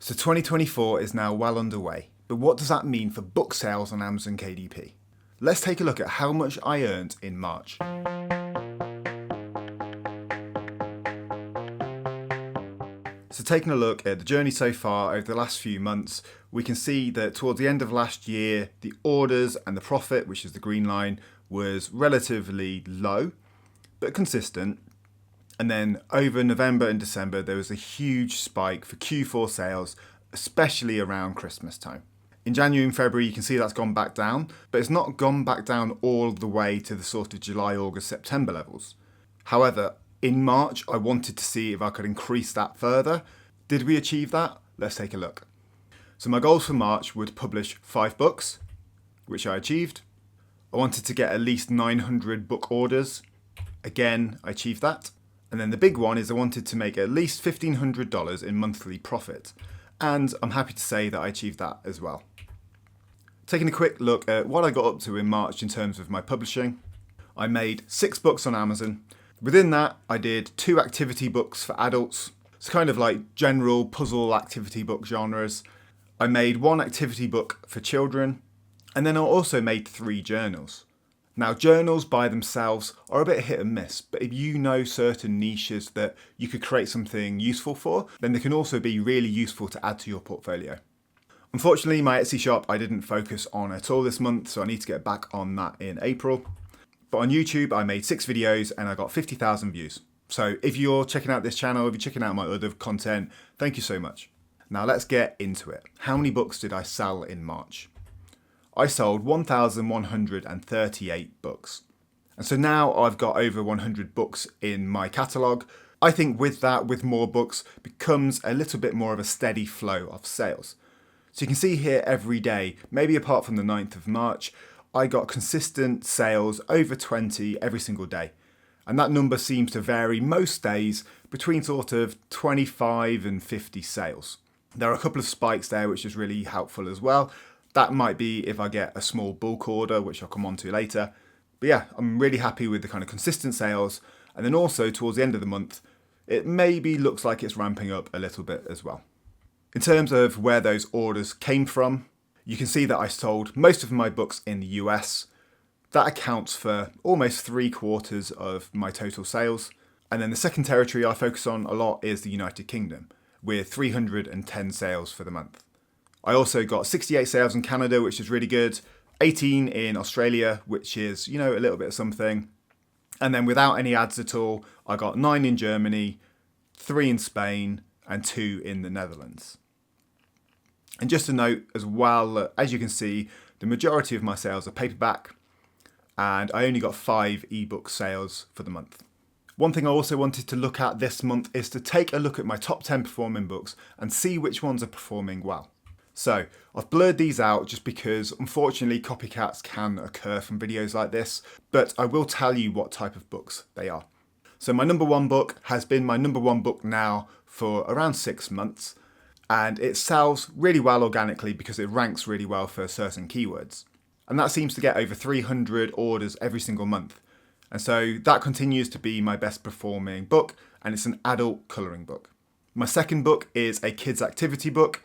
So 2024 is now well underway, but what does that mean for book sales on Amazon KDP? Let's take a look at how much I earned in March. So taking a look at the journey so far over the last few months, we can see that towards the end of last year, the orders and the profit, which is the green line, was relatively low, but consistent. And then over November and December, there was a huge spike for Q4 sales, especially around Christmas time. In January and February, you can see that's gone back down, but it's not gone back down all the way to the sort of July, August, September levels. However, in March, I wanted to see if I could increase that further. Did we achieve that? Let's take a look. So my goals for March were to publish 5 books, which I achieved. I wanted to get at least 900 book orders. Again, I achieved that. And then the big one is I wanted to make at least $1,500 in monthly profit. And I'm happy to say that I achieved that as well. Taking a quick look at what I got up to in March in terms of my publishing. I made 6 books on Amazon. Within that, I did 2 activity books for adults. It's kind of like general puzzle activity book genres. I made 1 activity book for children. And then I also made 3 journals. Now, journals by themselves are a bit hit and miss, but if you know certain niches that you could create something useful for, then they can also be really useful to add to your portfolio. Unfortunately, my Etsy shop I didn't focus on at all this month, so I need to get back on that in April. But on YouTube, I made 6 videos and I got 50,000 views. So if you're checking out this channel, if you're checking out my other content, thank you so much. Now let's get into it. How many books did I sell in March? I sold 1,138 books. And so now I've got over 100 books in my catalogue. I think with that, with more books, becomes a little bit more of a steady flow of sales. So you can see here every day, maybe apart from the 9th of March, I got consistent sales over 20 every single day. And that number seems to vary most days between sort of 25 and 50 sales. There are a couple of spikes there, which is really helpful as well. That might be if I get a small bulk order, which I'll come on to later. But yeah, I'm really happy with the kind of consistent sales. And then also towards the end of the month, it maybe looks like it's ramping up a little bit as well. In terms of where those orders came from, you can see that I sold most of my books in the US. That accounts for almost 3/4 of my total sales. And then the second territory I focus on a lot is the United Kingdom, with 310 sales for the month. I also got 68 sales in Canada, which is really good. 18 in Australia, which is, a little bit of something. And then without any ads at all, I got 9 in Germany, 3 in Spain, and 2 in the Netherlands. And just to note as well, as you can see, the majority of my sales are paperback, and I only got 5 ebook sales for the month. One thing I also wanted to look at this month is to take a look at my top 10 performing books and see which ones are performing well. So I've blurred these out just because unfortunately copycats can occur from videos like this, but I will tell you what type of books they are. So my number 1 book has been my number 1 book now for around 6 months, and it sells really well organically because it ranks really well for certain keywords. And that seems to get over 300 orders every single month. And so that continues to be my best performing book, and it's an adult colouring book. My second book is a kids activity book,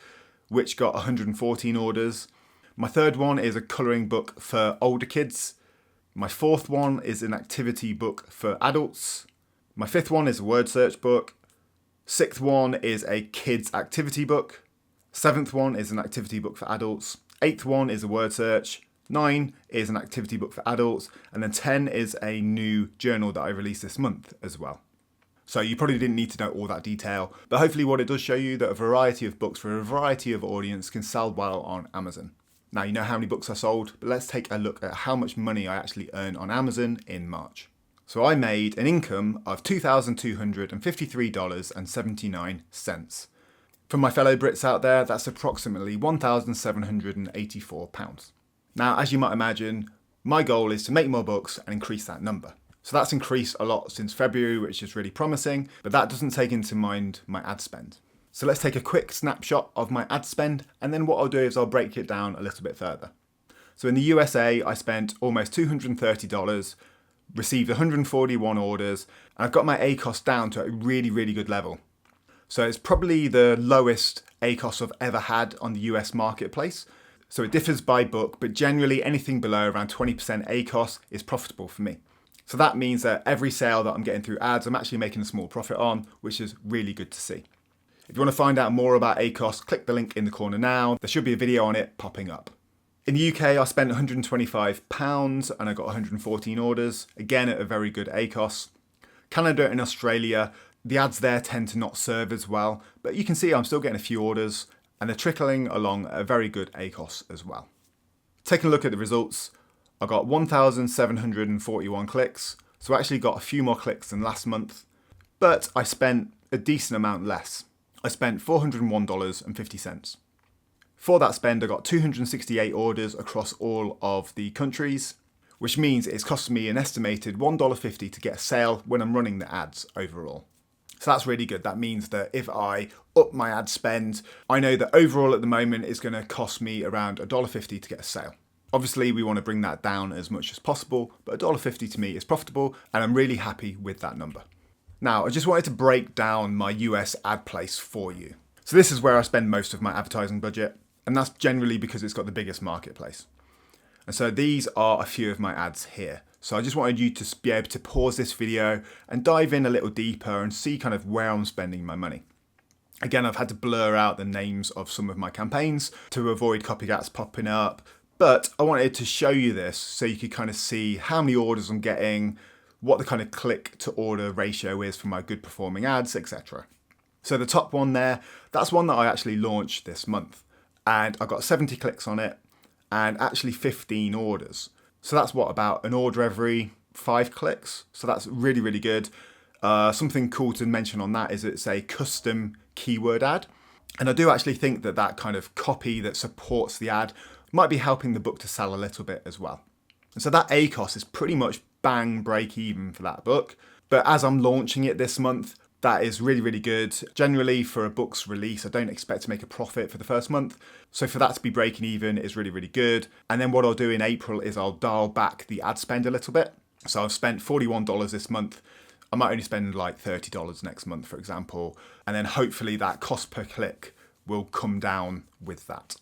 which got 114 orders. My third one is a colouring book for older kids. My fourth one is an activity book for adults. My 5th one is a word search book. 6th one is a kids activity book. 7th one is an activity book for adults. 8th one is a word search. 9 is an activity book for adults. And then 10 is a new journal that I released this month as well. So you probably didn't need to know all that detail, but hopefully what it does show you that a variety of books for a variety of audience can sell well on Amazon. Now you know how many books I sold, but let's take a look at how much money I actually earned on Amazon in March. So I made an income of $2,253.79. For my fellow Brits out there, that's approximately £1,784. Now, as you might imagine, my goal is to make more books and increase that number. So that's increased a lot since February, which is really promising, but that doesn't take into mind my ad spend. So let's take a quick snapshot of my ad spend, and then what I'll do is I'll break it down a little bit further. So in the USA, I spent almost $230, received 141 orders, and I've got my ACOS down to a really, really good level. So it's probably the lowest ACOS I've ever had on the US marketplace. So it differs by book, but generally anything below around 20% ACOS is profitable for me. So that means that every sale that I'm getting through ads, I'm actually making a small profit on, which is really good to see. If you want to find out more about ACOS, click the link in the corner now. There should be a video on it popping up. In the UK, I spent £125 and I got 114 orders, again at a very good ACOS. Canada and Australia, the ads there tend to not serve as well, but you can see I'm still getting a few orders and they're trickling along at a very good ACOS as well. Taking a look at the results, I got 1,741 clicks, so I actually got a few more clicks than last month, but I spent a decent amount less. I spent $401.50. For that spend, I got 268 orders across all of the countries, which means it's costing me an estimated $1.50 to get a sale when I'm running the ads overall. So that's really good. That means that if I up my ad spend, I know that overall at the moment it's going to cost me around $1.50 to get a sale. Obviously, we want to bring that down as much as possible, but $1.50 to me is profitable, and I'm really happy with that number. Now, I just wanted to break down my US ad place for you. So this is where I spend most of my advertising budget, and that's generally because it's got the biggest marketplace. And so these are a few of my ads here. So I just wanted you to be able to pause this video and dive in a little deeper and see kind of where I'm spending my money. Again, I've had to blur out the names of some of my campaigns to avoid copycats popping up, but I wanted to show you this so you could kind of see how many orders I'm getting, what the kind of click to order ratio is for my good performing ads, etc. So the top one there, that's one that I actually launched this month, and I got 70 clicks on it and actually 15 orders. So that's about an order every 5 clicks. So that's really, really good. Something cool to mention on that is it's a custom keyword ad. And I do actually think that that kind of copy that supports the ad might be helping the book to sell a little bit as well. And so that ACOS is pretty much bang break even for that book. But as I'm launching it this month, that is really, really good. Generally for a book's release, I don't expect to make a profit for the first month. So for that to be breaking even is really, really good. And then what I'll do in April is I'll dial back the ad spend a little bit. So I've spent $41 this month. I might only spend like $30 next month, for example. And then hopefully that cost per click will come down with that.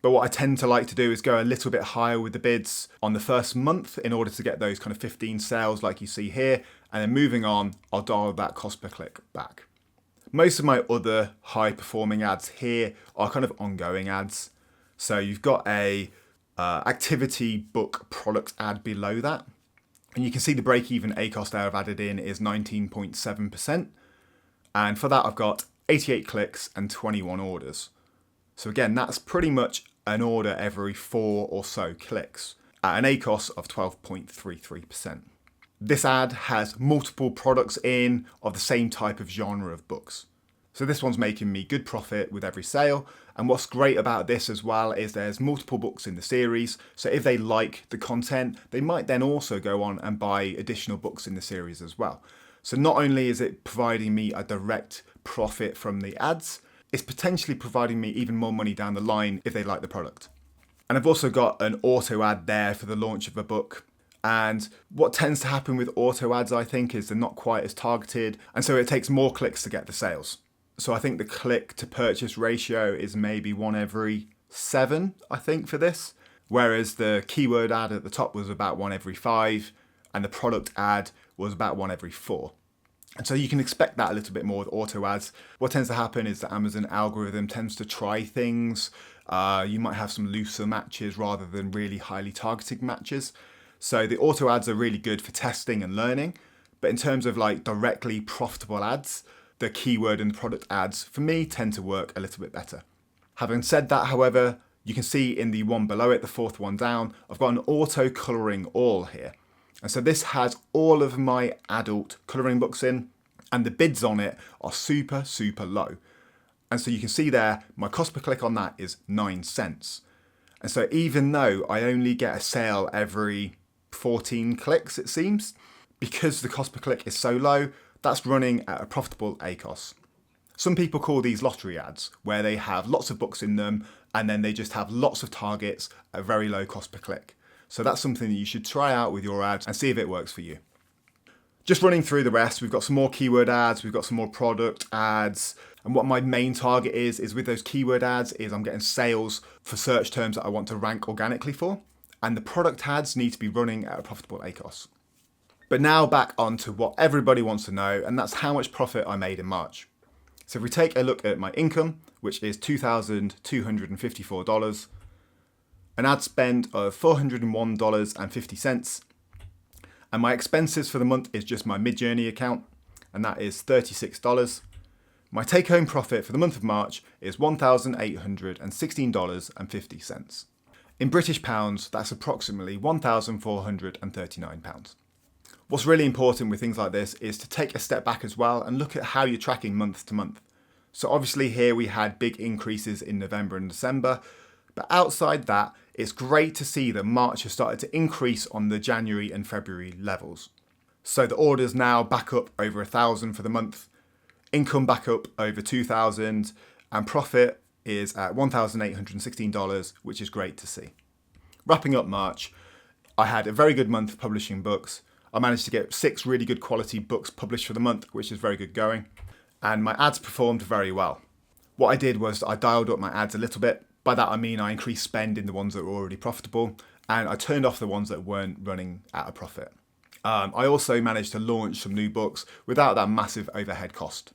But what I tend to like to do is go a little bit higher with the bids on the first month in order to get those kind of 15 sales like you see here. And then moving on, I'll dial that cost per click back. Most of my other high performing ads here are kind of ongoing ads. So you've got a activity book product ad below that. And you can see the break-even ACOS there I've added in is 19.7%. And for that, I've got 88 clicks and 21 orders. So again, that's pretty much an order every 4 or so clicks at an ACOS of 12.33%. This ad has multiple products in of the same type of genre of books. So this one's making me good profit with every sale. And what's great about this as well is there's multiple books in the series. So if they like the content, they might then also go on and buy additional books in the series as well. So not only is it providing me a direct profit from the ads, it's potentially providing me even more money down the line if they like the product. And I've also got an auto ad there for the launch of a book. And what tends to happen with auto ads, I think, is they're not quite as targeted. And so it takes more clicks to get the sales. So I think the click to purchase ratio is maybe 1 every 7, I think, for this. Whereas the keyword ad at the top was about 1 every 5. And the product ad was about 1 every 4. And so you can expect that a little bit more with auto ads. What tends to happen is the Amazon algorithm tends to try things. You might have some looser matches rather than really highly targeted matches. So the auto ads are really good for testing and learning. But in terms of like directly profitable ads, the keyword and product ads for me tend to work a little bit better. Having said that, however, you can see in the one below it, the fourth one down, I've got an auto coloring all here. And so this has all of my adult colouring books in, and the bids on it are super, super low. And so you can see there, my cost per click on that is 9 cents. And so even though I only get a sale every 14 clicks, it seems, because the cost per click is so low, that's running at a profitable ACOS. Some people call these lottery ads, where they have lots of books in them, and then they just have lots of targets at a very low cost per click. So that's something that you should try out with your ads and see if it works for you. Just running through the rest, we've got some more keyword ads, we've got some more product ads. And what my main target is with those keyword ads is I'm getting sales for search terms that I want to rank organically for. And the product ads need to be running at a profitable ACOS. But now back on to what everybody wants to know, and that's how much profit I made in March. So if we take a look at my income, which is $2,254, an ad spend of $401.50, and my expenses for the month is just my Midjourney account, and that is $36. My take-home profit for the month of March is $1,816.50. In British pounds, that's approximately £1,439. What's really important with things like this is to take a step back as well and look at how you're tracking month to month. So obviously here we had big increases in November and December, but outside that, it's great to see that March has started to increase on the January and February levels. So the orders now back up over 1,000 for the month, income back up over 2,000, and profit is at $1,816, which is great to see. Wrapping up March, I had a very good month publishing books. I managed to get 6 really good quality books published for the month, which is very good going. And my ads performed very well. What I did was I dialed up my ads a little bit. By that I mean I increased spend in the ones that were already profitable, and I turned off the ones that weren't running at a profit. I also managed to launch some new books without that massive overhead cost.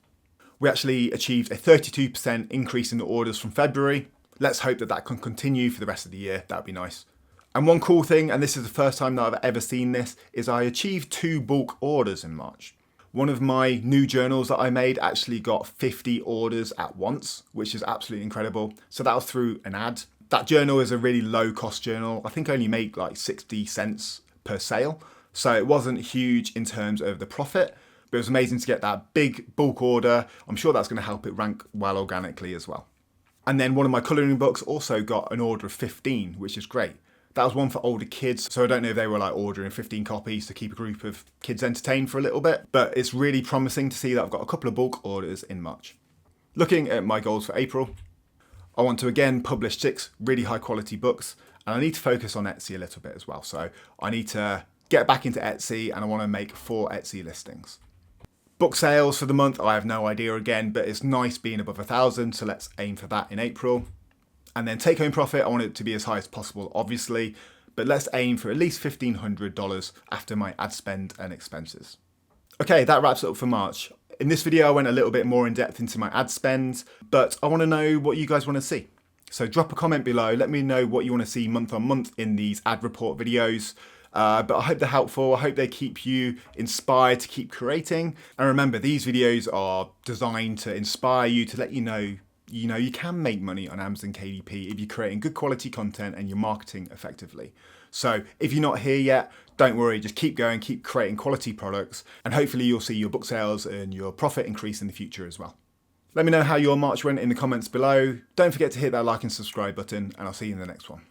We actually achieved a 32% increase in the orders from February. Let's hope that that can continue for the rest of the year. That'd be nice. And one cool thing, and this is the first time that I've ever seen this, is I achieved 2 bulk orders in March. One of my new journals that I made actually got 50 orders at once, which is absolutely incredible. So that was through an ad. That journal is a really low cost journal. I think I only made like 60 cents per sale. So it wasn't huge in terms of the profit, but it was amazing to get that big bulk order. I'm sure that's going to help it rank well organically as well. And then one of my colouring books also got an order of 15, which is great. That was one for older kids, so I don't know if they were like ordering 15 copies to keep a group of kids entertained for a little bit, but it's really promising to see that I've got a couple of bulk orders in March. Looking at my goals for April, I want to again publish 6 really high quality books, and I need to focus on Etsy a little bit as well. So I need to get back into Etsy, and I want to make 4 Etsy listings. Book sales for the month, I have no idea again, but it's nice being above 1,000, so let's aim for that in April. And then take home profit, I want it to be as high as possible, obviously, but let's aim for at least $1,500 after my ad spend and expenses. Okay, that wraps it up for March. In this video, I went a little bit more in depth into my ad spend, but I want to know what you guys want to see. So drop a comment below, let me know what you want to see month on month in these ad report videos. But I hope they're helpful. I hope they keep you inspired to keep creating. And remember, these videos are designed to inspire you, to let you know you can make money on Amazon KDP if you're creating good quality content and you're marketing effectively. So if you're not here yet, don't worry, just keep going, keep creating quality products, and hopefully you'll see your book sales and your profit increase in the future as well. Let me know how your March went in the comments below. Don't forget to hit that like and subscribe button, and I'll see you in the next one.